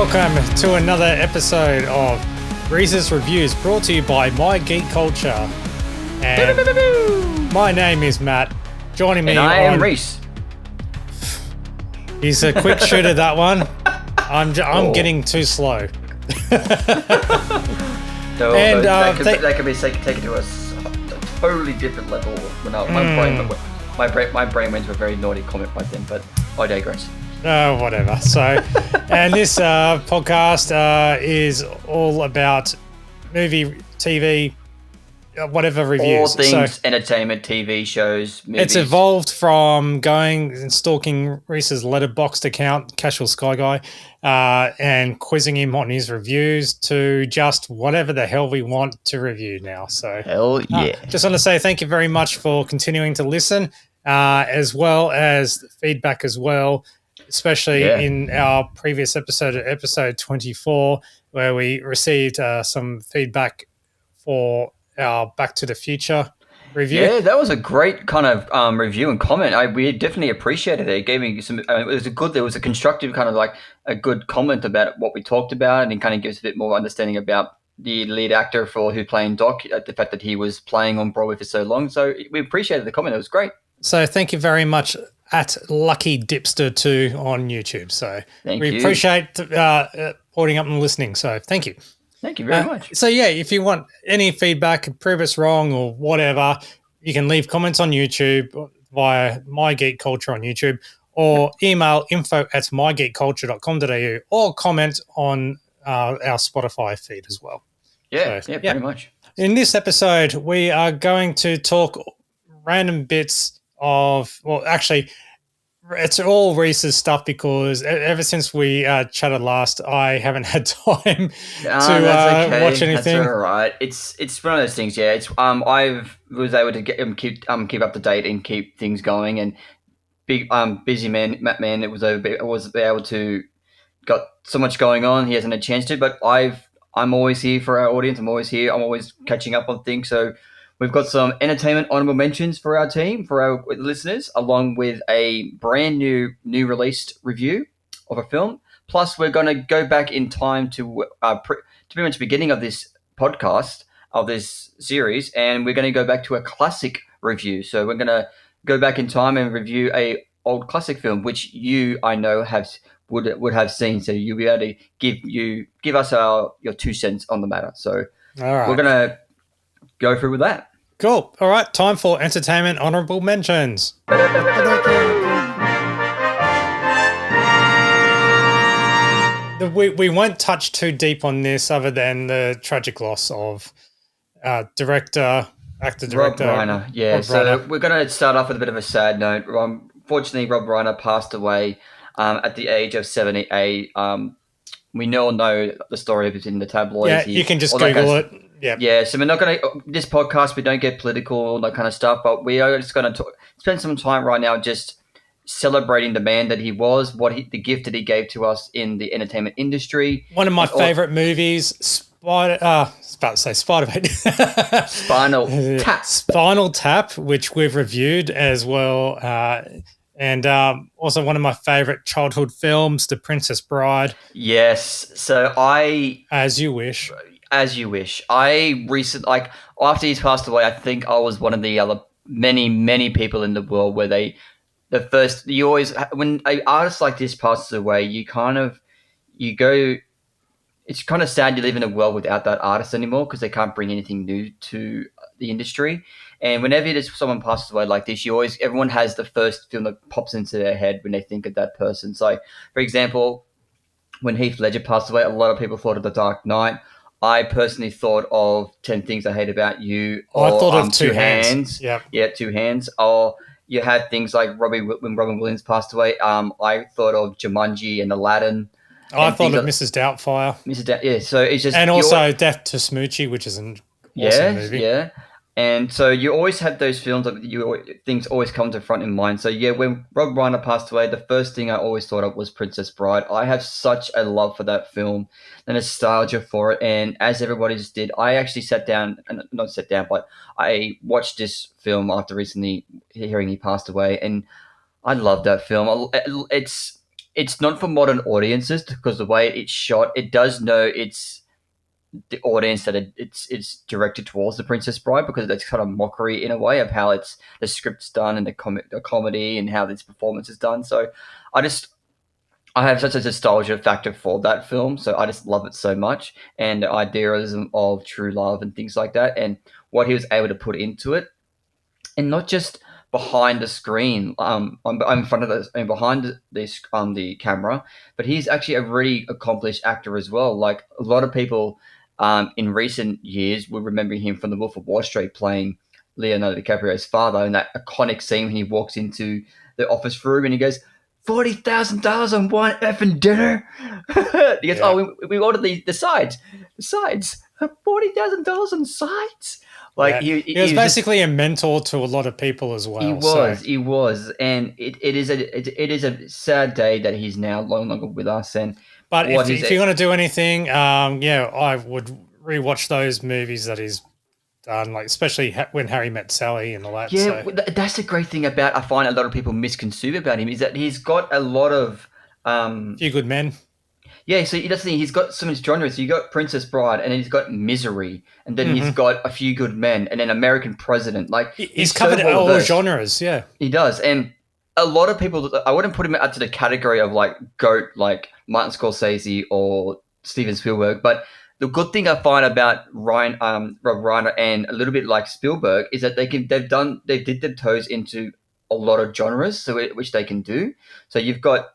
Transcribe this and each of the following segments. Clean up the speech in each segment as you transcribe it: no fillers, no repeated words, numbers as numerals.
welcome to another episode of Reese's Reviews, brought to you by My Geek Culture. And my name is Matt. Joining me, and I am Reece. He's a quick shooter, that one. I'm getting too slow. That could be taken to a totally different level. My brain went to a very naughty comment by then, but I digress. Whatever. So, and this podcast is all about movie, TV, whatever reviews. All things entertainment, TV shows, movies. It's evolved from going and stalking Reece's Letterboxd account, CashelSkyGuy, and quizzing him on his reviews to just whatever the hell we want to review now. So, hell yeah. Just want to say thank you very much for continuing to listen, as well as feedback as well. Especially in our previous episode 24, where we received some feedback for our Back to the Future review. Yeah, that was a great kind of review and comment. We definitely appreciated it. It gave me some. There was a constructive kind of like a good comment about what we talked about, and it kind of gives a bit more understanding about the lead actor who's playing Doc, the fact that he was playing on Broadway for so long. So we appreciated the comment. It was great. So thank you very much at Lucky Dipster 2 on YouTube. So we appreciate porting up and listening. So thank you. Thank you very much. So yeah, if you want any feedback, prove us wrong or whatever, you can leave comments on YouTube via My Geek Culture on YouTube, or email info@mygeekculture.com.au, or comment on our Spotify feed as well. Pretty much. In this episode, we are going to talk random bits of, well, actually, it's all Reece's stuff because ever since we chatted last, I haven't had time to watch anything. That's all right. It's one of those things. Yeah, it's I was able to keep up to date and keep things going, and busy man Matt man. I was able to got so much going on. He hasn't had a chance to, but I'm always here for our audience. I'm always here. I'm always catching up on things. So we've got some Entertainment Honourable Mentions for our team, for our listeners, along with a brand new released review of a film. Plus, we're going to go back in time to pretty much the beginning of this podcast, of this series, and we're going to go back to a classic review. So we're going to go back in time and review a old classic film, which I know would have seen. So you'll be able to give us your 2 cents on the matter. So We're going to go through with that. Cool. All right. Time for Entertainment Honourable Mentions. We won't touch too deep on this other than the tragic loss of actor director Rob Reiner. Yeah. Reiner. We're going to start off with a bit of a sad note. Fortunately, Rob Reiner passed away at the age of 78. We all know the story of it in the tabloids. Yeah, you can just Google it. Yeah, so we're not going to, this podcast, we don't get political, all that kind of stuff, but we are just going to spend some time right now just celebrating the man that he was, the gift that he gave to us in the entertainment industry. One of my favourite movies, Spinal Tap, which we've reviewed as well, and also one of my favourite childhood films, The Princess Bride. Yes, so As You Wish. I recently, after he's passed away, I think I was one of the other many people in the world where when an artist like this passes away, it's kind of sad you live in a world without that artist anymore because they can't bring anything new to the industry. And whenever someone passes away like this, everyone has the first film that pops into their head when they think of that person. So, for example, when Heath Ledger passed away, a lot of people thought of The Dark Knight. I personally thought of 10 Things I Hate About You. Or, I thought of Two Hands. Yeah, Two Hands. Or you had things like when Robin Williams passed away. I thought of Jumanji and Aladdin. I thought of Mrs. Doubtfire. Yeah. So it's just, and also Death to Smoochie, which is an awesome movie. Yeah. And so you always have those films that things always come to front in mind. So yeah, when Rob Reiner passed away, the first thing I always thought of was Princess Bride. I have such a love for that film, the nostalgia for it. And as everybody just did, I actually but I watched this film after recently hearing he passed away, and I love that film. it's not for modern audiences because the way it's shot, it does know it's the audience that it's directed towards the Princess Bride because that's kind of mockery in a way of how it's the script's done and the comedy and how this performance is done. So I just I have such a nostalgia factor for that film, so I just love it so much, and the idealism of true love and things like that, and what he was able to put into it, and not just behind the screen, I'm in front of behind this the camera, but he's actually a really accomplished actor as well. Like a lot of people in recent years will remember him from The Wolf of Wall Street playing Leonardo DiCaprio's father, and that iconic scene when he walks into the office room and he goes, $40,000 on one effing dinner. He goes, Yeah. "Oh, we ordered the sides, $40,000 on sides." Like Yeah. He was he was just basically a mentor to a lot of people as well. So, he was, and it is a sad day that he's now no longer with us. And but what he's if you're going to do anything, yeah, I would rewatch those movies that he's done, like especially when Harry Met Sally and all that. yeah, So, that's the great thing about I find a lot of people misconstrue about him is that he's got a lot of Few Good Men. yeah, so that's the thing. He's got so much genres. So you got Princess Bride, and then he's got Misery, and then he's Hmm. got A Few Good Men, and then American President. Like He's he's so covered well all versed. genres. Yeah. He does, and a lot of people. I wouldn't put him up to the category of like goat, like Martin Scorsese or Steven Spielberg. But the good thing I find about Rob Reiner, and a little bit like Spielberg, is that they did their toes into a lot of genres, which they can do. So you've got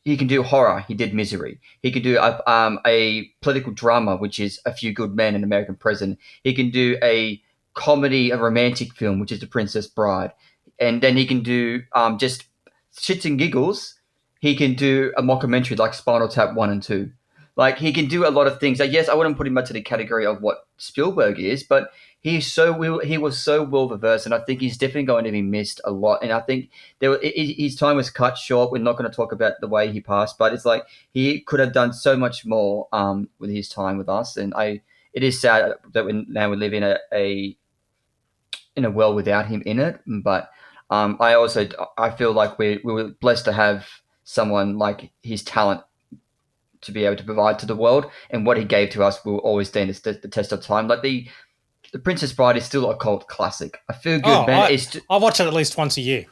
he can do horror. He did Misery. He can do a political drama, which is A Few Good Men and American President. He can do a comedy, a romantic film, which is The Princess Bride, and then he can do just shits and giggles. He can do a mockumentary like Spinal Tap 1 and 2. Like he can do a lot of things. Like, yes, I wouldn't put him into the category of what Spielberg is, but he was so well versed, and I think he's definitely going to be missed a lot. And I think his time was cut short. We're not going to talk about the way he passed, but it's like he could have done so much more with his time with us. And it is sad that now we live in a world without him in it. But I feel like we were blessed to have someone like his talent to be able to provide to the world, and what he gave to us will always stand the test of time. Like the Princess Bride is still a cult classic. A Feel Oh, Good Man is I watch it at least once a year.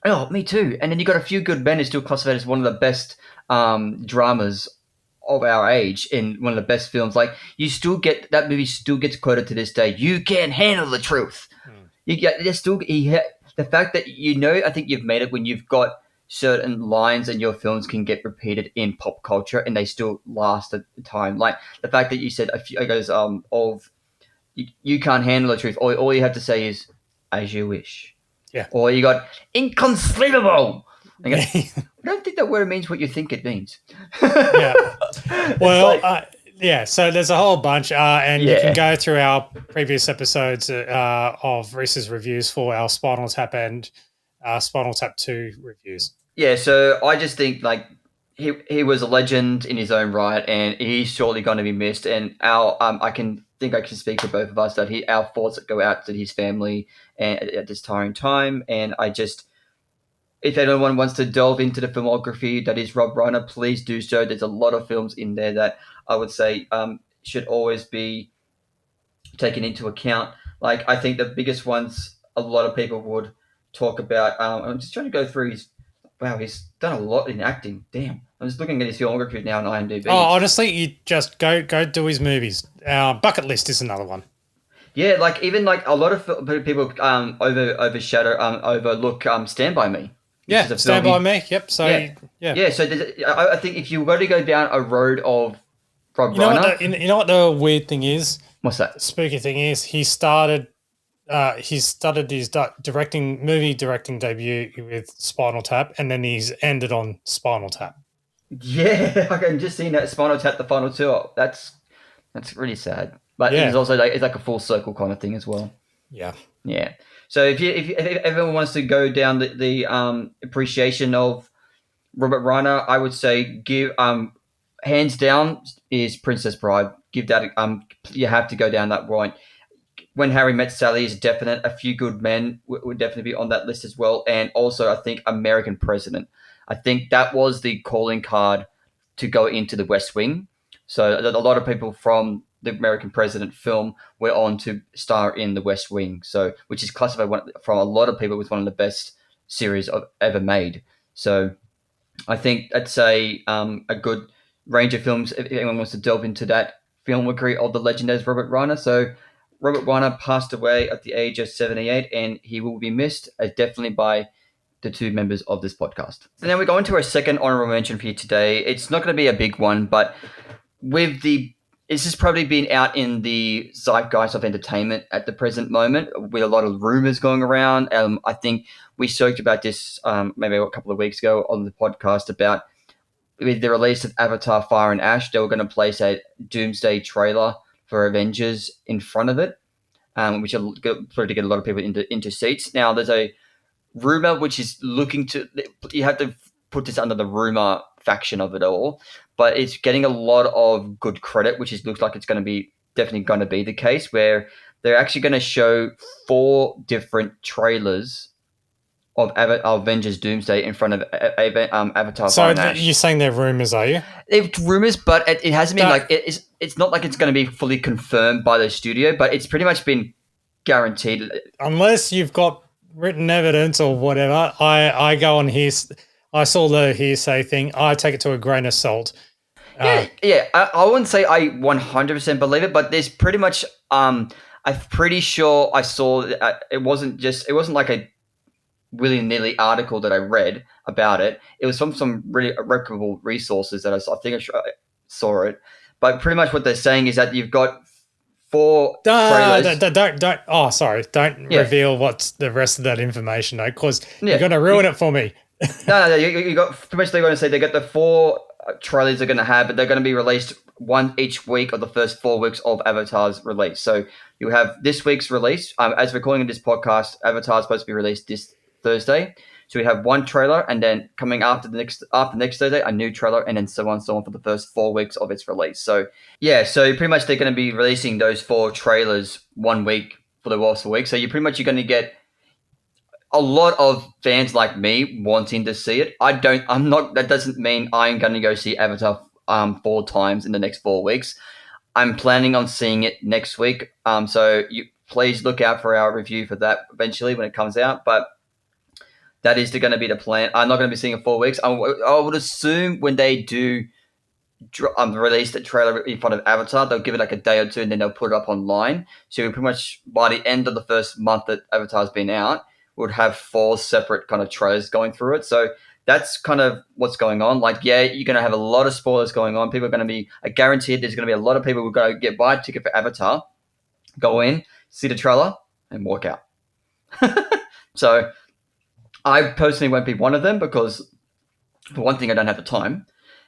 oh, me too. And then you got A Few Good Men is still classified as one of the best dramas of our age and one of the best films. Like you still get that movie still gets quoted to this day. You can't handle the truth. You get there's still the fact that I think you've made it when you've got certain lines and your films can get repeated in pop culture and they still last at the time. Like the fact that you said a few goes of you can't handle the truth. All you have to say is as you wish. Yeah. Or you got inconceivable. Yeah. I don't think that word means what you think it means. Yeah. Well, like, yeah. So there's a whole bunch, and you Yeah. can go through our previous episodes of Reese's reviews for our Spinal Tap and Spinal Tap 2 reviews. yeah, so I just think like he was a legend in his own right, and he's surely going to be missed. And our I can speak for both of us that our thoughts go out to his family and at this tiring time. And I just if anyone wants to delve into the filmography that is Rob Reiner, please do so. There's a lot of films in there that I would say should always be taken into account. Like I think the biggest ones a lot of people would talk about. I'm just trying to go through his. Wow, he's done a lot in acting. Damn, I'm just looking at his filmography now on IMDb. Oh, honestly, you just go do his movies. Bucket List is another one. Yeah, like even like a lot of people overlook Stand by Me. Yeah, Stand by Me. Yep. So yeah. So I think if you were to go down a road of Rob Reiner, you know what the weird thing is? what's that? The spooky thing is he started his movie directing debut with Spinal Tap, and then he's ended on Spinal Tap. Yeah, I can just see that Spinal Tap the final tour. That's really sad. But Yeah. it's also it's like a full circle kind of thing as well. Yeah. Yeah. So if everyone wants to go down the appreciation of Robert Reiner, I would say give hands down is Princess Bride. Give that you have to go down that road. When Harry Met Sally is definite. A Few Good Men would definitely be on that list as well. And also I think American President. I think that was the calling card to go into the West Wing. So a lot of people from the American President film went on to star in the West Wing. So which is classified from a lot of people with one of the best series ever made. So I think that's a good range of films if anyone wants to delve into that filmography of the legend as Robert Reiner. So Robert Reiner passed away at the age of 78, and he will be missed definitely by the two members of this podcast. And then we go into our second honorable mention for you today. It's not going to be a big one, but with this has probably been out in the zeitgeist of entertainment at the present moment with a lot of rumors going around. I think we spoke about this maybe a couple of weeks ago on the podcast about with the release of Avatar Fire and Ash, they were going to place a Doomsday trailer for Avengers in front of it, which will probably get a lot of people into seats. Now, there's a rumor which is looking to, you have to put this under the rumor faction of it all, but it's getting a lot of good credit, which looks like it's going to be definitely going to be the case, where they're actually going to show 4 different trailers of Avengers Doomsday in front of Avatar Fire and Ash. So you're saying they're rumors, are you? It's rumors, but it hasn't been it's not like it's going to be fully confirmed by the studio, but it's pretty much been guaranteed. Unless you've got written evidence or whatever, I go on here. I saw the hearsay thing. I take it to a grain of salt. I wouldn't say I 100% believe it, but there's pretty much. I'm pretty sure I saw it wasn't like a willy-nilly article that I read about it. It was from some really reputable resources that I think I saw it. But pretty much what they're saying is that you've got 4 trailers. Don't reveal what's the rest of that information, though, because you're going to ruin it for me. No. You got pretty much. They're going to say they got the 4 trailers they're going to have, but they're going to be released one each week of the first 4 weeks of Avatar's release. So you have this week's release. As we're calling this podcast, Avatar is supposed to be released this Thursday. So we have one trailer, and then coming after next Thursday, a new trailer, and then so on for the first 4 weeks of its release. So so pretty much they're going to be releasing those 4 trailers 1 week for the rest of the week. So you're going to get a lot of fans like me wanting to see it. That doesn't mean I'm going to go see Avatar 4 times in the next 4 weeks. I'm planning on seeing it next week. So you please look out for our review for that eventually when it comes out. But that is going to be the plan. I'm not going to be seeing it 4 weeks. I would assume when they do release the trailer in front of Avatar, they'll give it like a day or 2, and then they'll put it up online. So pretty much by the end of the first month that Avatar's been out, we'll have 4 separate kind of trailers going through it. So that's kind of what's going on. Like, you're going to have a lot of spoilers going on. People are going to be, I guarantee there's going to be a lot of people who are going to buy a ticket for Avatar, go in, see the trailer, and walk out. So I personally won't be one of them because, for one thing, I don't have the time.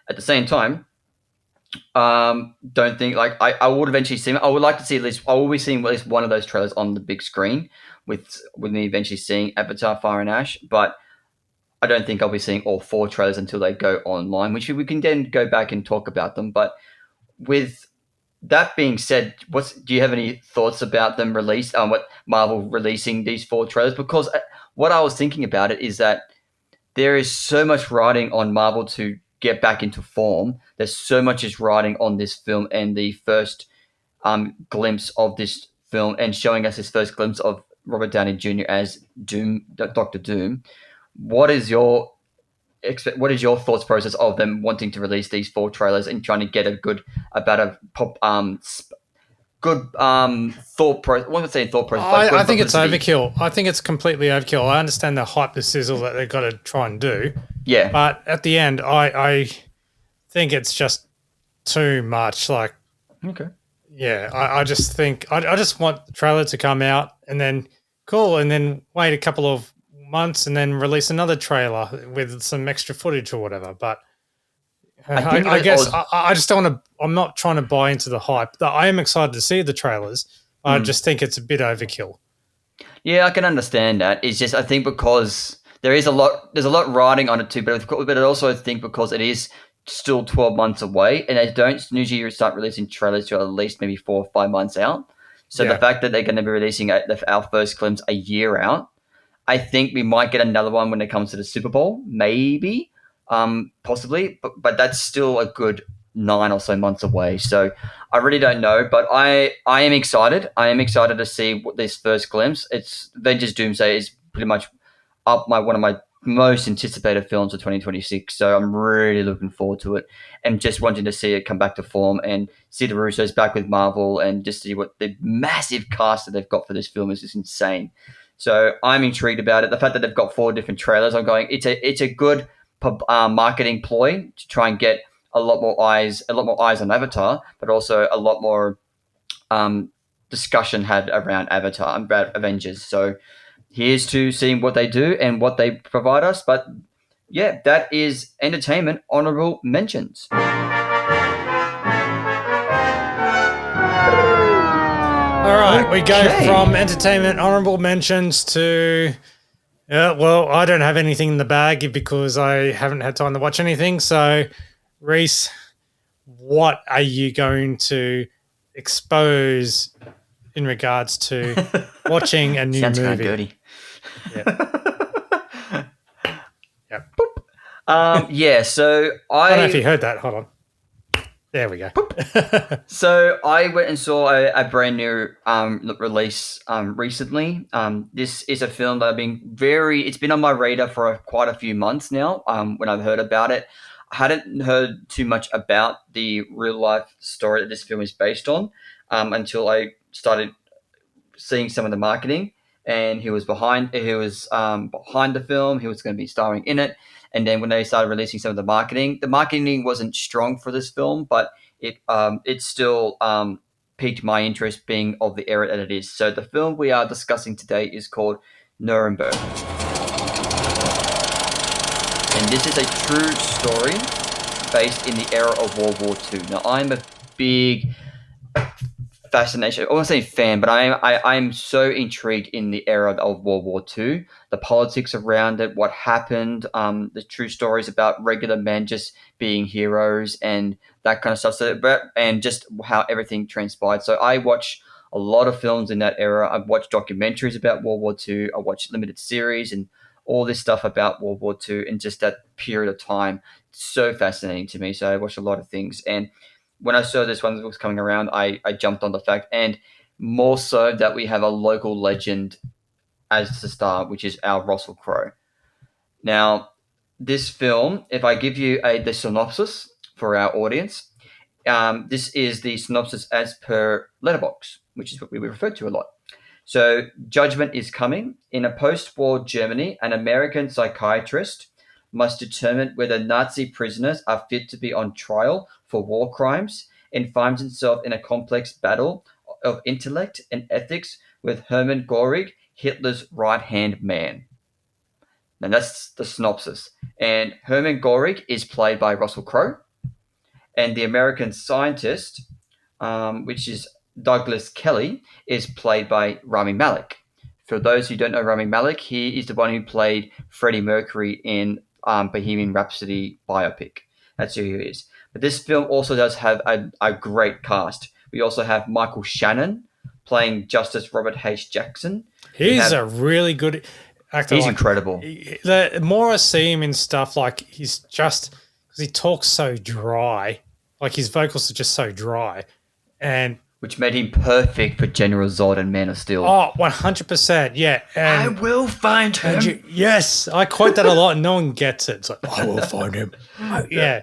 At the same time, don't think like I would eventually see. I would like to see at least. I will be seeing at least one of those trailers on the big screen with me eventually seeing Avatar: Fire and Ash. But I don't think I'll be seeing all 4 trailers until they go online, which we can then go back and talk about them. But with that being said, do you have any thoughts about them what Marvel releasing these 4 trailers? Because what I was thinking about it is that there is so much riding on Marvel to get back into form. There's so much is riding on this film and the first glimpse of this film, and showing us his first glimpse of Robert Downey Jr. as Doctor Doom. What is your thoughts process of them wanting to release these 4 trailers and trying to get a good thought process? What am I saying? Thought process. I think it's overkill. I think it's completely overkill. I understand the hype, the sizzle that they've got to try and do. Yeah. But at the end, I think it's just too much. Like, okay. Yeah, I just think I just want the trailer to come out and then and then wait a couple of months and then release another trailer with some extra footage or whatever. But I guess I just don't want to. I'm not trying to buy into the hype. I am excited to see the trailers. I just think it's a bit overkill. Yeah, I can understand that. It's just I think because there's a lot riding on it too, but I also think because it is still 12 months away, and they don't usually start releasing trailers to at least maybe 4 or 5 months out. So the fact that they're going to be releasing our first glimpse a year out, I think we might get another one when it comes to the Super Bowl, maybe. possibly, but that's still a good 9 or so months away. So I really don't know, but I am excited. I am excited to see what this first glimpse. It's Avengers Doomsday is pretty much up my one of my most anticipated films of 2026. So I'm really looking forward to it and just wanting to see it come back to form and see the Russos back with Marvel and just see what the massive cast that they've got for this film is just insane. So I'm intrigued about it. The fact that they've got 4 different trailers, I'm going. It's a good marketing ploy to try and get a lot more eyes on Avatar, but also a lot more um, discussion had around Avatar, about Avengers. So here's to seeing what they do and what they provide us. But yeah, that is Entertainment Honourable Mentions. All right, we go from Entertainment Honourable Mentions to... well, I don't have anything in the bag because I haven't had time to watch anything. So, Reece, what are you going to expose in regards to watching a new Sounds movie? Sounds kind of dirty. Yep. Yeah, so I don't know if you heard that. Hold on. There we go. So I went and saw a brand new release recently. This is a film that it's been on my radar for quite a few months now. When I've heard about it, I hadn't heard too much about the real life story that this film is based on until I started seeing some of the marketing. And he was behind the film. He was going to be starring in it. And then when they started releasing some of the marketing wasn't strong for this film, but it still piqued my interest, being of the era that it is. So the film we are discussing today is called Nuremberg, and this is a true story based in the era of World War II. Now, I'm a big fascination. I won't say fan, but I'm so intrigued in the era of World War II, the politics around it, what happened, the true stories about regular men just being heroes and that kind of stuff. And just how everything transpired. So I watch a lot of films in that era. I've watched documentaries about World War II. I watched limited series and all this stuff about World War II and just that period of time. It's so fascinating to me. So I watched a lot of things. And when I saw this one was coming around, I jumped on the fact, and more so that we have a local legend as the star, which is our Russell Crowe. Now, this film, if I give you the synopsis for our audience, this is the synopsis as per Letterboxd, which is what we refer to a lot. So, judgment is coming. In a post-war Germany, an American psychiatrist must determine whether Nazi prisoners are fit to be on trial for war crimes, and finds himself in a complex battle of intellect and ethics with Hermann Göring, Hitler's right-hand man. And that's the synopsis. And Hermann Göring is played by Russell Crowe, and the American scientist, which is Douglas Kelly, is played by Rami Malek. For those who don't know Rami Malek, he is the one who played Freddie Mercury in Bohemian Rhapsody biopic. That's who he is. But this film also does have a great cast. We also have Michael Shannon playing Justice Robert H. Jackson. He's a really good actor. He's incredible. The more I see him in stuff, like he's just because he talks so dry, like his vocals are just so dry, and which made him perfect for General Zod and Man of Steel. Oh, 100%, yeah. And I will find him. Yes, I quote that a lot, and no one gets it. It's like, I will find him. Yeah,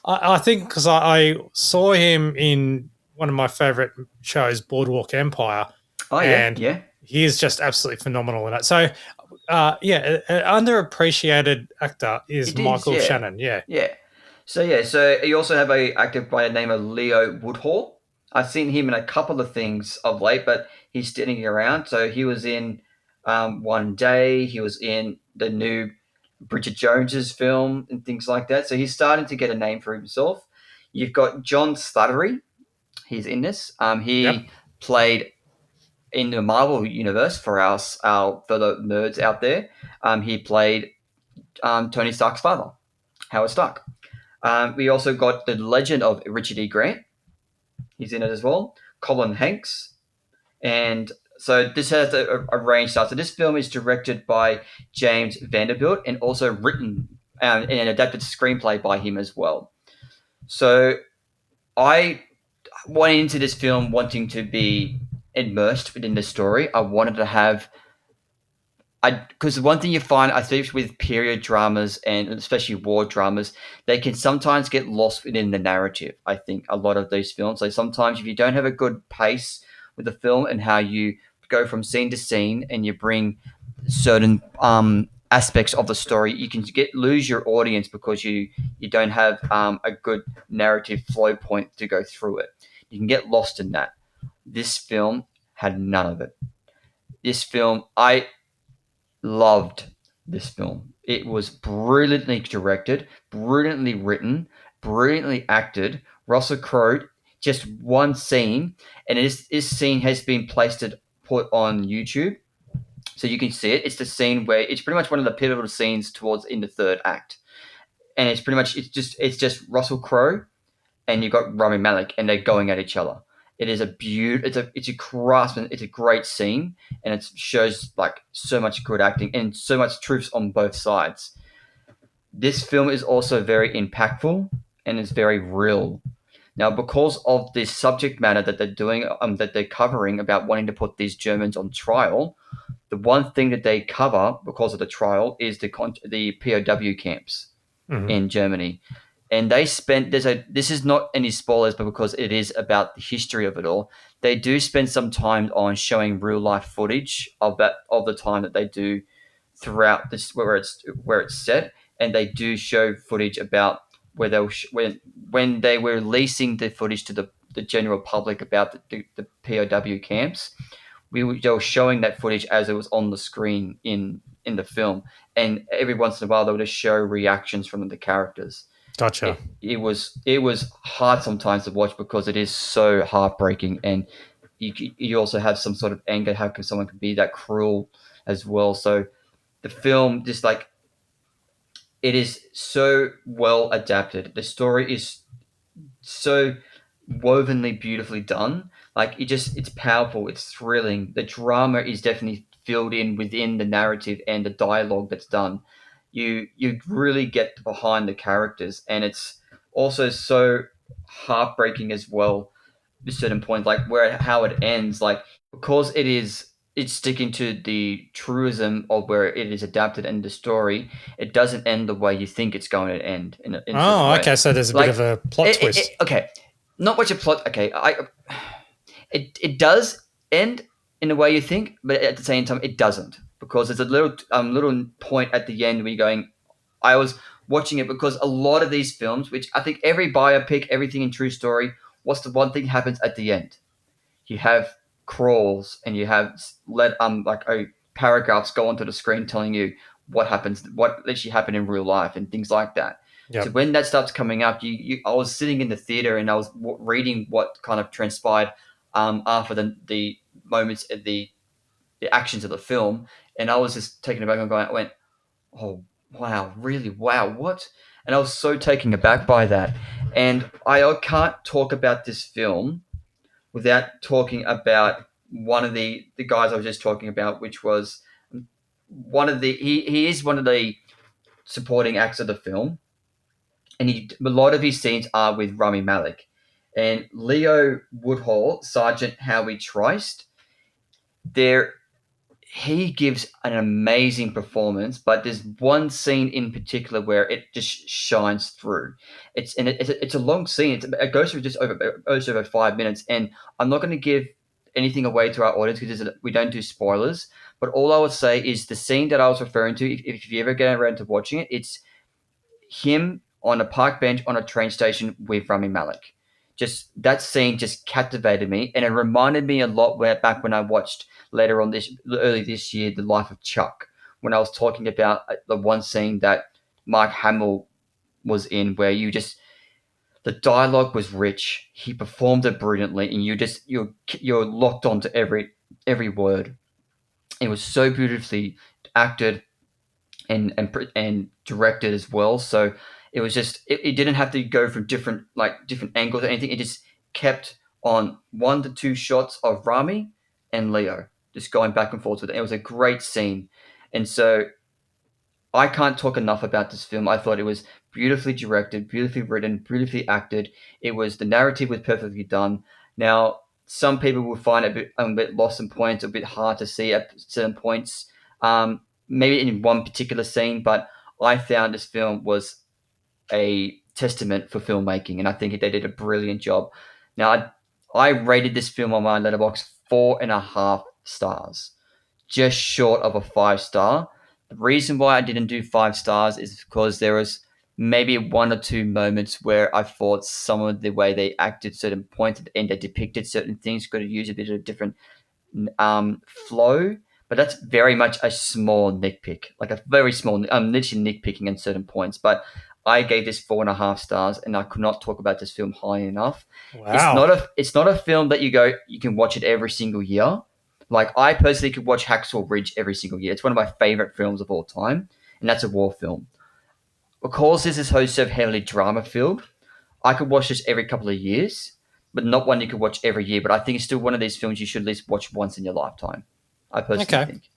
I think because I saw him in one of my favorite shows, Boardwalk Empire. Oh, yeah, yeah. He is just absolutely phenomenal in it. So, an underappreciated actor is Michael Shannon. Yeah. So you also have a actor by the name of Leo Woodhall. I've seen him in a couple of things of late, but he's sticking around. So he was in One Day. He was in the new Bridget Jones's film and things like that. So he's starting to get a name for himself. You've got John Slattery. He's in this. He played in the Marvel universe for our fellow nerds out there. He played Tony Stark's father, Howard Stark. We also got the legend of Richard E. Grant. He's in it as well. Colin Hanks. And so this has a range start. So this film is directed by James Vanderbilt and also written and an adapted screenplay by him as well. So I went into this film wanting to be immersed within the story. I wanted to have because the one thing you find, I think, with period dramas and especially war dramas, they can sometimes get lost within the narrative. I think a lot of these films, like sometimes if you don't have a good pace with the film and how you go from scene to scene and you bring certain aspects of the story, you can lose your audience because you don't have a good narrative flow point to go through it. You can get lost in that. This film had none of it. This film, I loved this film. It was brilliantly directed, brilliantly written, brilliantly acted. Russell Crowe, just one scene, and this scene has been put on YouTube, so you can see it. It's the scene where it's pretty much one of the pivotal scenes towards in the third act, and it's pretty much it's just Russell Crowe and you've got Rami Malek, and they're going at each other. It is a it's a craftsman, it's a great scene, and it shows like so much good acting and so much truth on both sides. This film is also very impactful and is very real. Now, because of this subject matter that they're doing, that they're covering about wanting to put these Germans on trial, the one thing that they cover because of the trial is the POW camps Mm-hmm. in Germany. And this is not any spoilers, but because it is about the history of it all, they do spend some time on showing real life footage of the time that they do throughout this where it's set, and they do show footage about where when they were releasing the footage to the general public about the POW camps. They were showing that footage as it was on the screen in the film, and every once in a while they would just show reactions from the characters. Gotcha. It was hard sometimes to watch because it is so heartbreaking, and you also have some sort of anger how can someone can be that cruel as well. So the film just like it is so well adapted. The story is so wovenly beautifully done. Like it's powerful, it's thrilling. The drama is definitely filled in within the narrative and the dialogue that's done. You really get behind the characters, and it's also so heartbreaking as well. At certain points, like where how it ends, like because it's sticking to the truism of where it is adapted in the story. It doesn't end the way you think it's going to end in a certain Oh, way. okay. So there's a bit of Like a plot twist. okay, not much a plot. Okay, it does end in the way you think, but at the same time, it doesn't because there's a little point at the end where you're going. I was watching it because a lot of these films, which I think every biopic, everything in true story, what's the one thing happens at the end? You have crawls and you have paragraphs go onto the screen telling you what happens, what actually happened in real life, and things like that. So Yep. when that starts coming up, I was sitting in the theater and I was reading what kind of transpired after the moments of the actions of the film, and I was just taken aback and going, I went, oh wow, really, wow, what? And I was so taken aback by that, and I can't talk about this film without talking about one of the guys I was just talking about, which was one of the he is one of the supporting acts of the film, and a lot of his scenes are with Rami Malek and Leo Woodhall, Sergeant Howie Trist. There, he gives an amazing performance, but there's one scene in particular where it just shines through. It's a long scene. It goes through it goes over 5 minutes, and I'm not going to give anything away to our audience because we don't do spoilers. But all I would say is the scene that I was referring to. If you ever get around to watching it, it's him on a park bench on a train station with Rami Malek. Just that scene just captivated me, and it reminded me a lot where back when I watched later on this early this year, The Life of Chuck, when I was talking about the one scene that Mark Hamill was in, where you just the dialogue was rich, he performed it brilliantly, and you're locked onto every word. It was so beautifully acted and directed as well. So it was just it didn't have to go from different angles or anything. It just kept on 1 to 2 shots of Rami and Leo just going back and forth with it. It was a great scene, and so I can't talk enough about this film. I thought it was beautifully directed, beautifully written, beautifully acted. It was the narrative was perfectly done. Now, some people will find it a bit lost in points, a bit hard to see at certain points, maybe in one particular scene. But I found this film was a testament for filmmaking, and I think they did a brilliant job. Now, I rated this film on my Letterboxd 4.5 stars, just short of a 5 star. The reason why I didn't do 5 stars is because there was maybe one or two moments where I thought some of the way they acted certain points and they depicted certain things could have used a bit of different flow, but that's very much a small nitpick, like a very small. I'm literally nitpicking in certain points, but I gave this 4.5 stars, and I could not talk about this film high enough. Wow. It's not a film that you can watch it every single year. Like I personally could watch Hacksaw Ridge every single year. It's one of my favorite films of all time, and that's a war film. Because this is so heavily drama filled, I could watch this every couple of years, but not one you could watch every year. But I think it's still one of these films you should at least watch once in your lifetime. I personally Okay. think.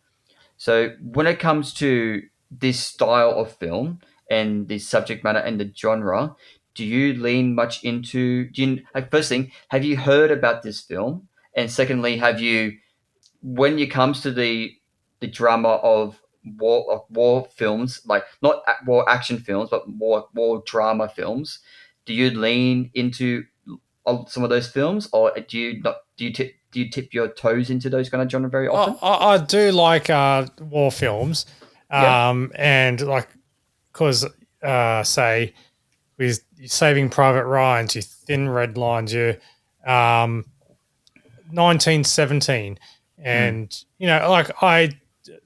So when it comes to this style of film and the subject matter and the genre, do you lean much into? Do you like first thing? Have you heard about this film? And secondly, have you when it comes to the drama of war films, like not war action films, but war drama films, do you lean into some of those films, or do you not? Do you tip your toes into those kind of genre very often? I do like war films, Yeah. and like because say with Saving Private Ryan, your Thin Red Lines, your 1917, Mm. and like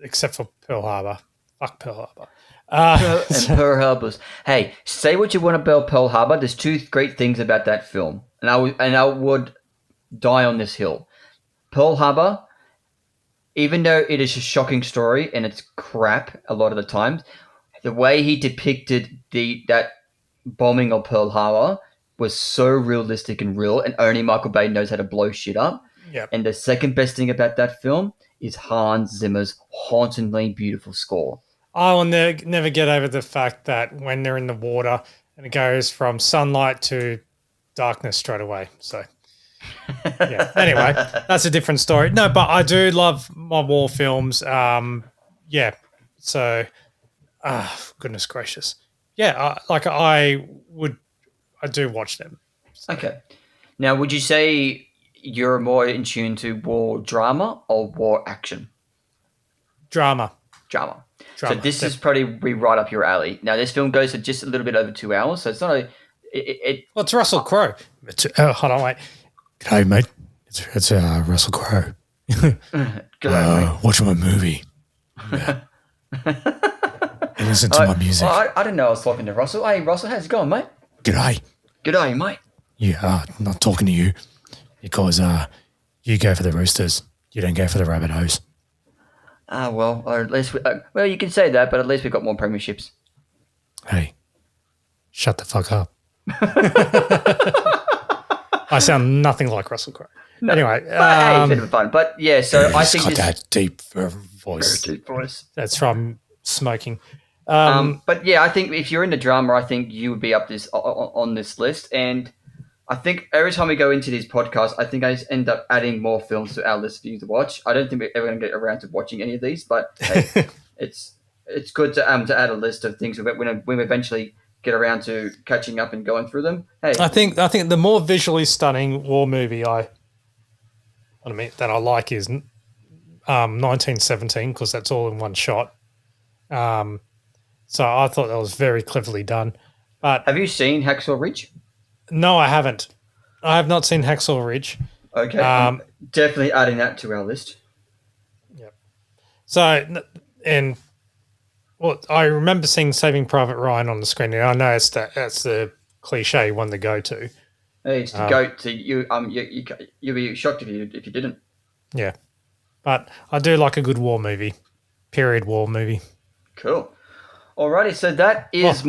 except for Pearl Harbor, fuck Pearl Harbor. And Pearl Harbor's. Hey, say what you want about Pearl Harbor. There's two great things about that film, and I would die on this hill. Pearl Harbor, even though it is a shocking story and it's crap a lot of the times, the way he depicted that bombing of Pearl Harbor was so realistic and real, and only Michael Bay knows how to blow shit up. Yep. And the second best thing about that film is Hans Zimmer's hauntingly beautiful score. I will never get over the fact that when they're in the water and it goes from sunlight to darkness straight away. So, yeah. Anyway, that's a different story. No, but I do love my war films. Yeah. So, goodness gracious. Yeah. I do watch them. So, Okay. Now, would you say you're more in tune to war drama or war action? drama. Drama. So Drama. this is probably be right up your alley. Now, this film goes for just a little bit over 2 hours, so it's not a. Well, it's Russell Crowe. Hold on, wait. G'day, mate. It's Russell Crowe. Good on Watching my movie. Yeah. And listen to my music. I didn't know I was talking to Russell. Hey, Russell, how's it going, mate? G'day. Good day, mate. Yeah, not talking to you because you go for the Roosters. You don't go for the Rabbitohs. Well, or at least well, you can say that, but at least we got more premierships. Hey, shut the fuck up. I sound nothing like Russell Crowe. No, anyway, hey, it's a bit of fun. But yeah, so I think got that deep voice. Very deep voice. That's from smoking. But yeah, I think if you're into drama, I think you would be up this on this list. And I think every time we go into these podcasts, I think I end up adding more films to our list for you to watch. I don't think we're ever going to get around to watching any of these, but hey, it's good to add a list of things when we eventually get around to catching up and going through them. Hey, I think the more visually stunning war movie that I like is 1917 because that's all in one shot. So I thought that was very cleverly done. But have you seen Hacksaw Ridge? No, I haven't. I have not seen Hacksaw Ridge. Okay, I'm definitely adding that to our list. Yep. So, and well, I remember seeing Saving Private Ryan on the screen, and I know that's the cliche one to go to. Hey, it's the goat. So you'd be shocked if you didn't. Yeah, but I do like a good war movie, period war movie. Cool. Alrighty, so that is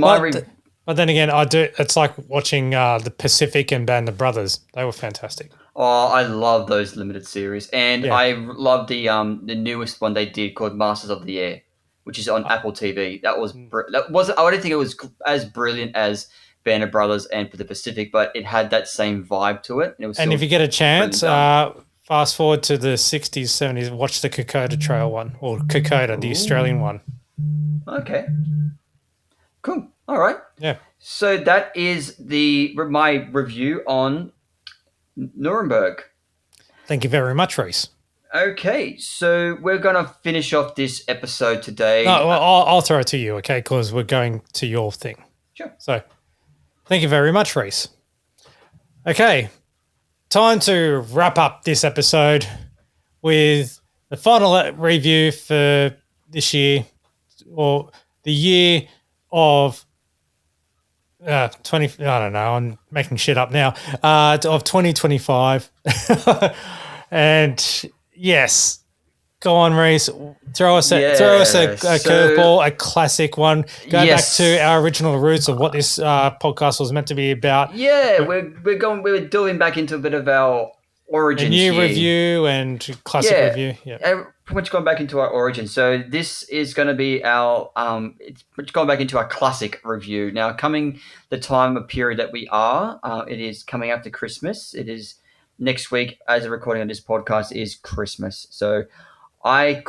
but then again, I do. It's like watching the Pacific and Band of Brothers. They were fantastic. Oh, I love those limited series, and I love the newest one they did called Masters of the Air. which is on Apple TV. That was I don't think it was as brilliant as Band of Brothers and For the Pacific, but it had that same vibe to it. And, it was and if you get a chance, fast forward to the 60s, 70s, watch the Kokoda Trail one, or Kokoda, the Australian one. Okay. Cool. All right. Yeah. So that is my review on Nuremberg. Thank you very much, Reece. Okay, so we're going to finish off this episode today. No, well, I'll throw it to you, okay, because we're going to your thing. Sure. So thank you very much, Reece. Okay, time to wrap up this episode with the final review for this year, or the year of 20. I don't know. I'm making shit up now. Of 2025, and yes, go on, Reece. Throw us a curveball, a classic one. Go back to our original roots of what this podcast was meant to be about. Yeah, we're delving back into a bit of our origins. A new review and classic review. Yeah, pretty much going back into our origins. So this is going to be our it's going back into our classic review. Now, coming the time of period that we are, it is coming up to Christmas. It is next week, as a recording of this podcast, is Christmas. So I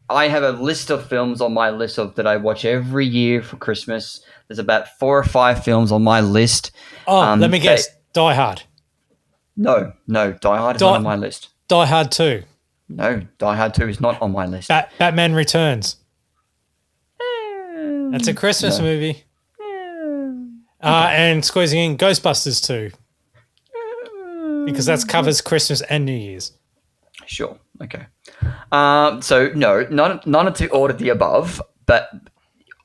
have a list of films on my list that I watch every year for Christmas. There's about 4 or 5 films on my list. Oh, let me guess. Die Hard. No, Die Hard is not on my list. Die Hard 2. No, Die Hard 2 is not on my list. Batman Returns. That's a Christmas movie. And squeezing in Ghostbusters 2. Because that covers Christmas and New Year's. Sure. Okay. So no, none of all of the above, but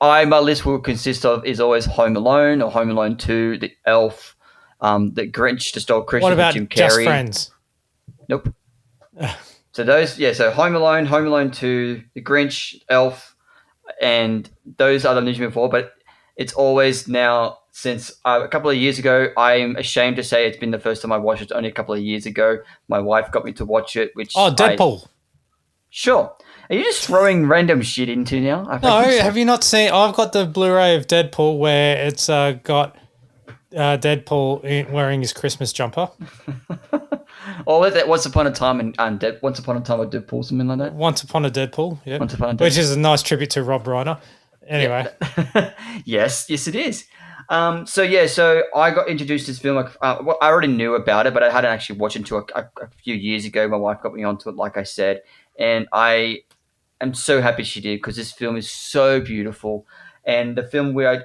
my list will consist of is always Home Alone or Home Alone 2, The Elf, The Grinch to Stole Christmas with Jim Carrey. Just Friends? Nope. So those, so Home Alone 2, The Grinch, Elf, and those are the mentioned before, but it's always now, since a couple of years ago, I'm ashamed to say it's been the first time I watched it only a couple of years ago. My wife got me to watch it, which Deadpool. Sure. Are you just throwing random shit into now? No, have you not seen? I've got the Blu-ray of Deadpool where it's got Deadpool wearing his Christmas jumper. Or was it Once Upon a Time with Deadpool, something like that? Once Upon a Deadpool, yeah. Once Upon a Deadpool. Which is a nice tribute to Rob Reiner. Anyway. Yeah. yes, it is. So I got introduced to this film. I already knew about it, but I hadn't actually watched it until a few years ago. My wife got me onto it, like I said, and I am so happy she did, because this film is so beautiful. And the film we are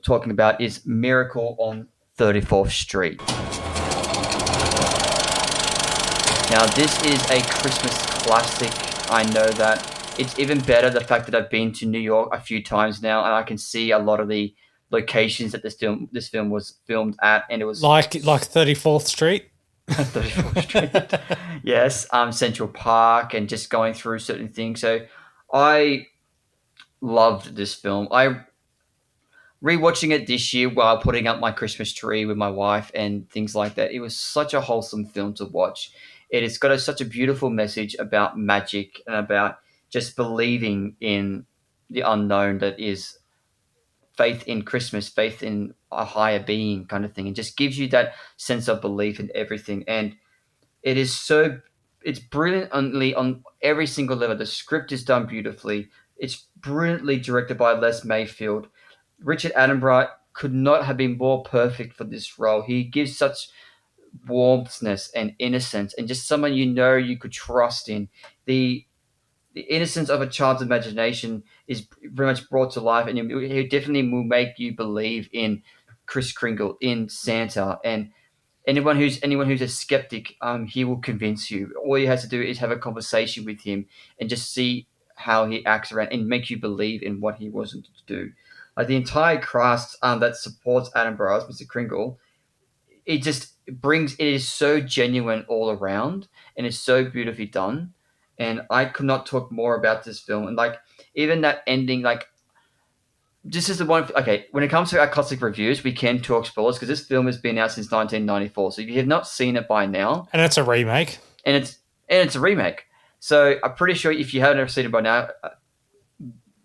talking about is Miracle on 34th Street. Now, this is a Christmas classic. I know that. It's even better the fact that I've been to New York a few times now, and I can see a lot of the locations that this film was filmed at, and it was like 34th Street. 34th Street. Yes, Central Park, and just going through certain things. So I loved this film. I rewatching it this year while putting up my Christmas tree with my wife and things like that. It was such a wholesome film to watch. It has got such a beautiful message about magic and about just believing in the unknown, that is faith in Christmas, faith in a higher being kind of thing, and just gives you that sense of belief in everything. And it's brilliantly on every single level. The script is done beautifully. It's brilliantly directed by Les Mayfield. Richard Attenborough could not have been more perfect for this role. He gives such warmthness and innocence, and just someone you could trust in. The innocence of a child's imagination is very much brought to life, and he definitely will make you believe in Kris Kringle, in Santa, and anyone who's a skeptic. He will convince you. All you have to do is have a conversation with him and just see how he acts around, and make you believe in what he wasn't to do. Like the entire cast that supports Attenborough, Mr. Kringle, it is so genuine all around, and it's so beautifully done. And I could not talk more about this film. And like, even that ending, like, this is the one. Okay, when it comes to our classic reviews, we can talk spoilers, because this film has been out since 1994. So if you have not seen it by now, and it's a remake, and it's a remake. So I'm pretty sure if you haven't ever seen it by now,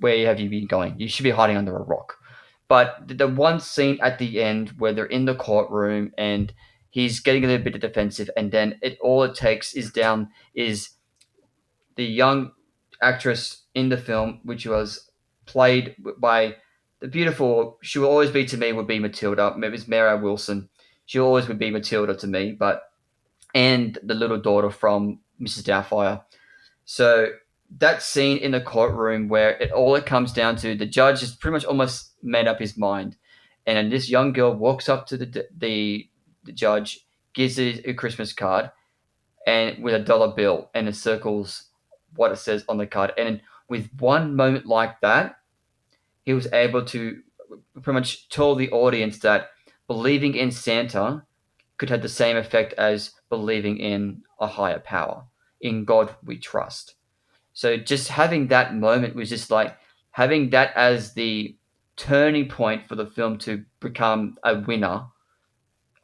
where have you been going? You should be hiding under a rock. But the one scene at the end where they're in the courtroom and he's getting a little bit defensive, and then all it takes is the young actress in the film, which was played by the beautiful. She will always be to me would be Matilda. It was Mara Wilson. She always would be Matilda to me, but and the little daughter from Mrs. Doubtfire. So that scene in the courtroom where it comes down to the judge has pretty much almost made up his mind, and then this young girl walks up to the judge, gives a Christmas card, and with a dollar bill, and it circles what it says on the card. And with one moment like that, he was able to pretty much tell the audience that believing in Santa could have the same effect as believing in a higher power. In God we trust. So just having that moment was just like having that as the turning point for the film to become a winner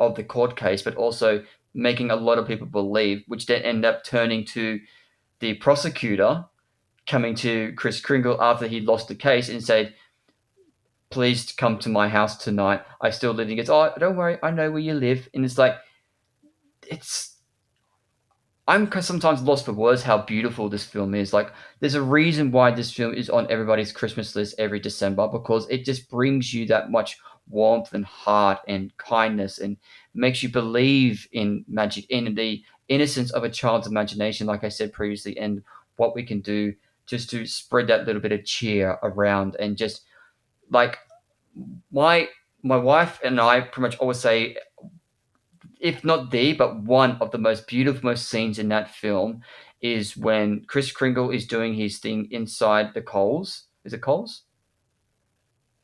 of the court case, but also making a lot of people believe, which then end up turning to the prosecutor coming to Chris Kringle after he lost the case and said, "Please come to my house tonight. I still live." And he goes, "Oh, don't worry, I know where you live." And it's like, it's I'm sometimes lost for words how beautiful this film is. Like, there's a reason why this film is on everybody's Christmas list every December because it just brings you that much warmth and heart and kindness and makes you believe in magic, in the innocence of a child's imagination, like I said previously, and what we can do just to spread that little bit of cheer around and just like my my wife and I pretty much always say if not the, but one of the most beautiful most scenes in that film is when Chris Kringle is doing his thing inside the Coles. Is it Coles?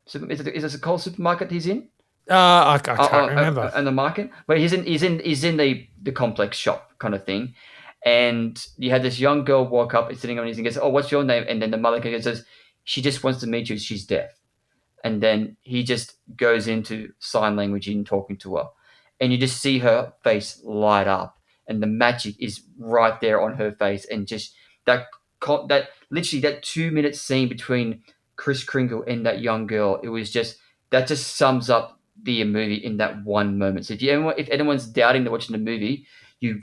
Is it a Coles supermarket he's in? I can't remember. In the market, but he's in the complex shop kind of thing, and you had this young girl walk up and sitting on his and goes, "Oh, what's your name?" And then the mother says, "She just wants to meet you. She's deaf." And then he just goes into sign language and talking to her, and you just see her face light up, and the magic is right there on her face, and just that that literally that 2 minute scene between Chris Kringle and that young girl, it was just that just sums up the movie in that one moment. So if anyone's doubting they're watching the movie, you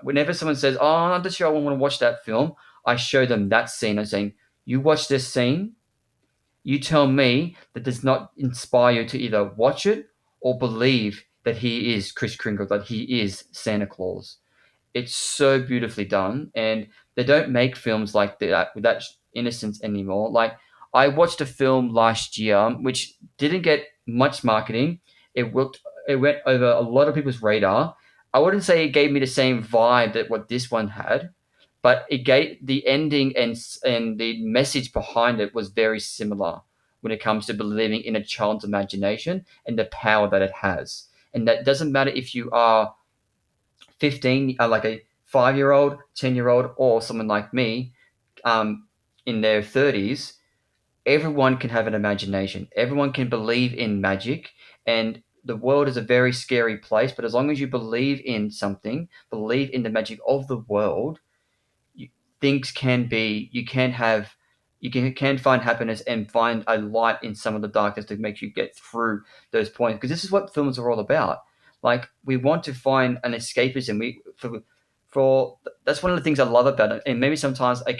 whenever someone says, "Oh, I'm not sure I want to watch that film," I show them that scene. I'm saying, "You watch this scene, you tell me that does not inspire you to either watch it or believe that he is Chris Kringle, that he is Santa Claus." It's so beautifully done, and they don't make films like that with that innocence anymore. Like I watched a film last year which didn't get much marketing. It went over a lot of people's radar. I wouldn't say it gave me the same vibe that what this one had, but it gave the ending and the message behind it was very similar when it comes to believing in a child's imagination and the power that it has. And that doesn't matter if you are 15, like a 5-year old, 10-year old, or someone like me um, in their 30s. Everyone can have an imagination. Everyone can believe in magic. And the world is a very scary place. But as long as you believe in something, believe in the magic of the world, you, things can be, you can find happiness and find a light in some of the darkness to make you get through those points. Because this is what films are all about. Like we want to find an escapism. For that's one of the things I love about it. And maybe sometimes it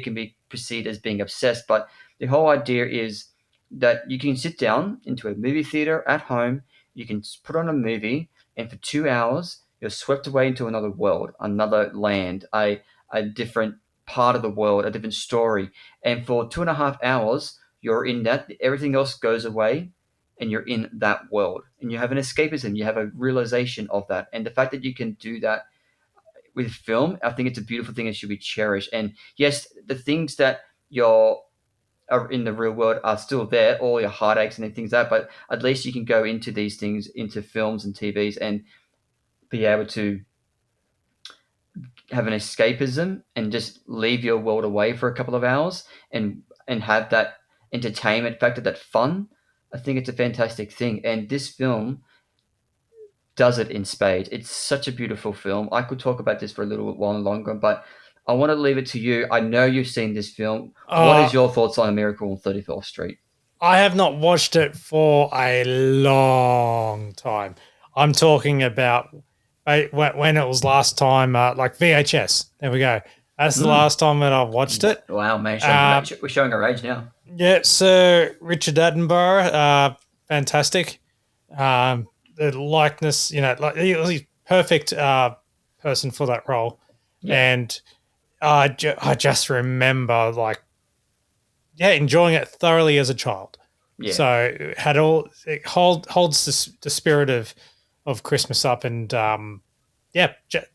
can be perceived as being obsessed, but the whole idea is that you can sit down into a movie theater at home. You can put on a movie, and for 2 hours, you're swept away into another world, another land, a different part of the world, a different story. And for 2.5 hours, you're in that. Everything else goes away, and you're in that world. And you have an escapism. You have a realization of that. And the fact that you can do that with film, I think it's a beautiful thing and should be cherished. And yes, the things that you're are in the real world are still there, all your heartaches and things like that. But at least you can go into these things, into films and TVs, and be able to have an escapism and just leave your world away for a couple of hours and have that entertainment factor, that fun. I think it's a fantastic thing, and this film does it in spades. It's such a beautiful film. I could talk about this for a little while longer, but I want to leave it to you. I know you've seen this film. What Uh, is your thoughts on A Miracle on 34th Street? I have not watched it for a long time. I'm talking about when it was last time, like VHS. There we go. That's the last time that I've watched it. Wow, man, Uh, we're showing our age now. yeah, Sir Richard Attenborough, fantastic. The likeness, like he was a perfect person for that role, Yeah, and I just remember enjoying it thoroughly as a child. yeah, So it holds the spirit of Christmas up, and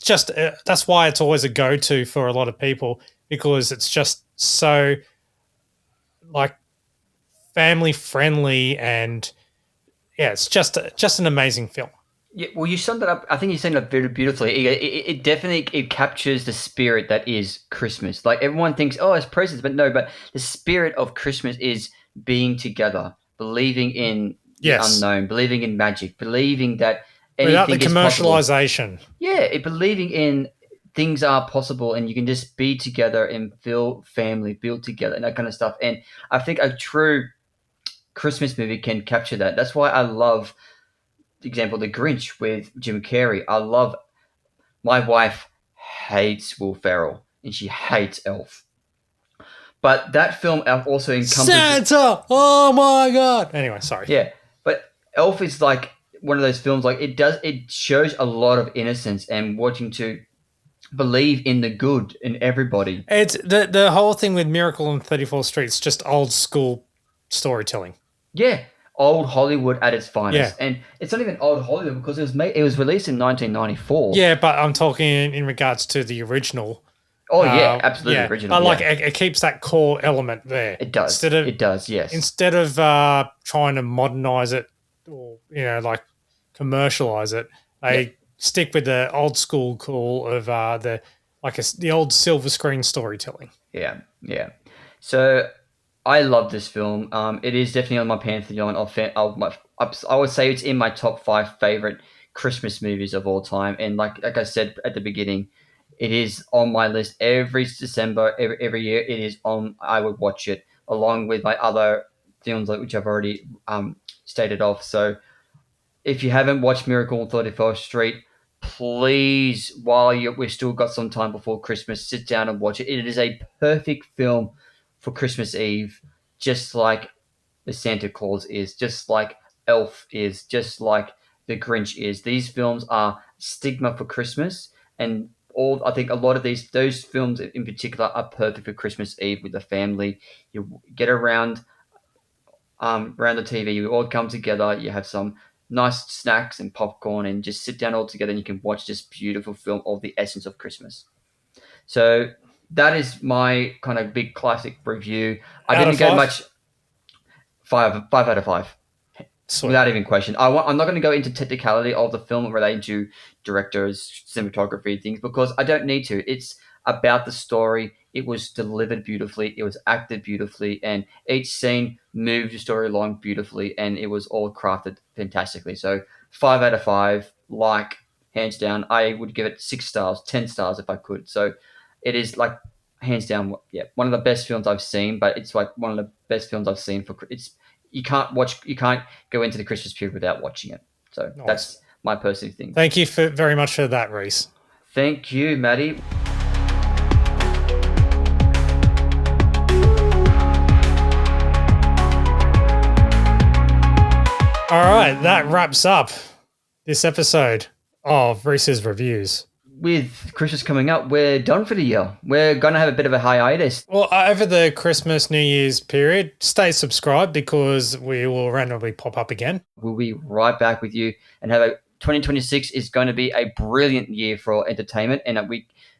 just that's why it's always a go to for a lot of people, because it's just so like family friendly, and yeah, it's just an amazing film. yeah. Well, you summed it up. I think you summed it up very beautifully. It definitely it captures the spirit that is Christmas. Like everyone thinks, oh, it's presents, but no. But the spirit of Christmas is being together, believing in the Yes, unknown, believing in magic, believing that without the anything is possible. commercialization. Yeah, believing in things are possible, and you can just be together and feel family, build together, and that kind of stuff. And I think a true Christmas movie can capture that. That's why I love, for example, The Grinch with Jim Carrey. I love. My wife hates Will Ferrell, and she hates Elf. But that film also encompasses. Santa, oh my god. Anyway, sorry. Yeah, but Elf is like one of those films. Like it shows a lot of innocence and wanting to believe in the good in everybody. It's the whole thing with Miracle on 34th Street is just old school storytelling. Yeah, old Hollywood at its Yeah. finest, and it's not even old Hollywood because it was released in 1994. Yeah, but I'm talking in regards to the original. Oh yeah, absolutely Yeah, original. but like Yeah, it keeps that core element there. it does. It does. Yes. Instead of trying to modernize it, or like commercialize it, Yeah. they stick with the old school cool of the old silver screen storytelling. Yeah. Yeah. So I love this film. It is definitely on my pantheon of my. I would say it's in my top 5 favorite Christmas movies of all time. And like I said at the beginning, it is on my list every December, every year. It is on. I would watch it along with my other films, which I've already stated off. So if you haven't watched Miracle on 34th Street, please, we've still got some time before Christmas, sit down and watch it. It is a perfect film for Christmas Eve, just like the Santa Claus is, just like Elf is, just like the Grinch is. These films are stigma for Christmas, and I think a lot of those films in particular are perfect for Christmas Eve with the family. You get around the TV. You all come together. You have some nice snacks and popcorn, and just sit down all together, and you can watch this beautiful film of the essence of Christmas. So that is my kind of big classic review. I Out of didn't go five, much. Five out of five sweet. without even question. I'm not going to go into technicality of the film relating to directors, cinematography, things, because I don't need to. It's about the story. It was delivered beautifully. It was acted beautifully, and each scene moved the story along beautifully, and it was all crafted fantastically. So 5 out of 5, like hands down. I would give it 6 stars, 10 stars if I could. So it is like hands down, yeah, one of the best films I've seen. But it's like one of the best films I've seen for it's. You can't go into the Christmas period without watching it. So Nice. that's my personal thing. Thank you very much for that, Reece. Thank you, Maddie. All right, that wraps up this episode of Reese's Reviews. With Christmas coming up, we're done for the year. We're going to have a bit of a hiatus. Well, over the Christmas, New Year's period, stay subscribed because we will randomly pop up again. We'll be right back with you, and 2026 is going to be a brilliant year for entertainment, and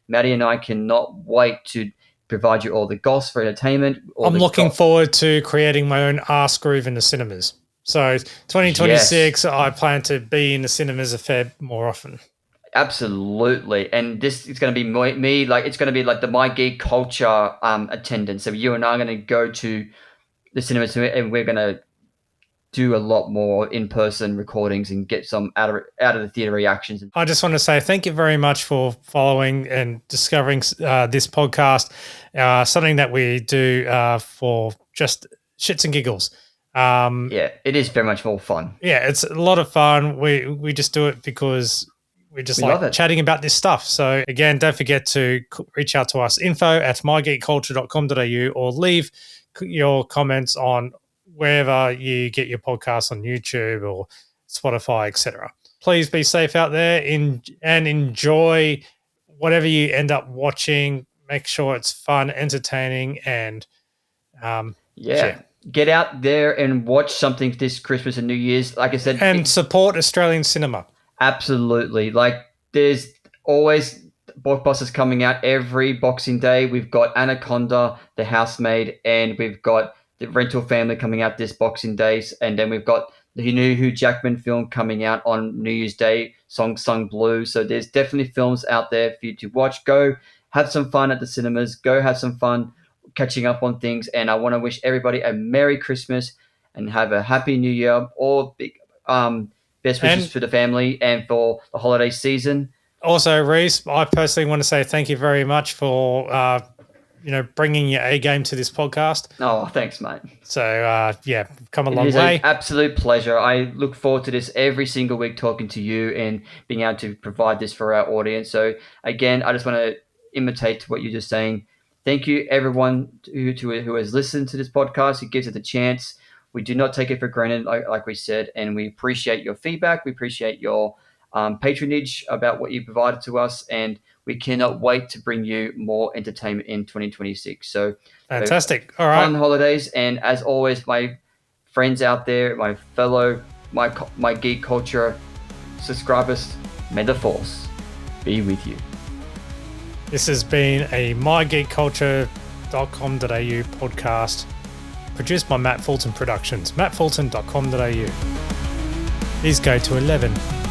Maddie and I cannot wait to provide you all the goss for entertainment. I'm looking forward to creating my own arse groove in the cinemas. So 2026, yes. I plan to be in the cinemas a fair more often. Absolutely, and this is going to be me. Like it's going to be like the My Geek Culture attendance. So you and I are going to go to the cinemas, and we're going to do a lot more in-person recordings and get some out of the theater reactions. I just want to say thank you very much for following and discovering this podcast, something that we do for just shits and giggles. Yeah, it is very much more fun. Yeah, it's a lot of fun. We just do it because we like chatting about this stuff. So again, don't forget to reach out to us, info@mygeekculture.com.au, or leave your comments on wherever you get your podcasts, on YouTube or Spotify, etc. Please be safe out there and enjoy whatever you end up watching. Make sure it's fun, entertaining, and get out there and watch something this Christmas and New Year's. Like I said, and support Australian cinema. Absolutely. Like, there's always blockbusters coming out every Boxing Day. We've got Anaconda, The Housemaid, and we've got The Rental Family coming out this Boxing Day. And then we've got the new Hugh Jackman film coming out on New Year's Day, Song Sung Blue. So there's definitely films out there for you to watch. Go have some fun at the cinemas. Go have some fun catching up on things. And I want to wish everybody a Merry Christmas and have a Happy New Year. Or best wishes for the family and for the holiday season. Also, Reece, I personally want to say thank you very much for bringing your A game to this podcast. Oh, thanks, mate. So come a long way. It is an absolute pleasure. I look forward to this every single week, talking to you and being able to provide this for our audience. So again, I just want to imitate what you're just saying. Thank you, everyone who has listened to this podcast, who gives it a chance. We do not take it for granted, like we said, and we appreciate your feedback. We appreciate your patronage about what you provided to us, and we cannot wait to bring you more entertainment in 2026. So fantastic. All right. Fun holidays, and as always, my friends out there, my fellow, my geek culture subscribers, may the force be with you. This has been a mygeekculture.com.au podcast, produced by Matt Fulton Productions, mattfulton.com.au. Please go to 11.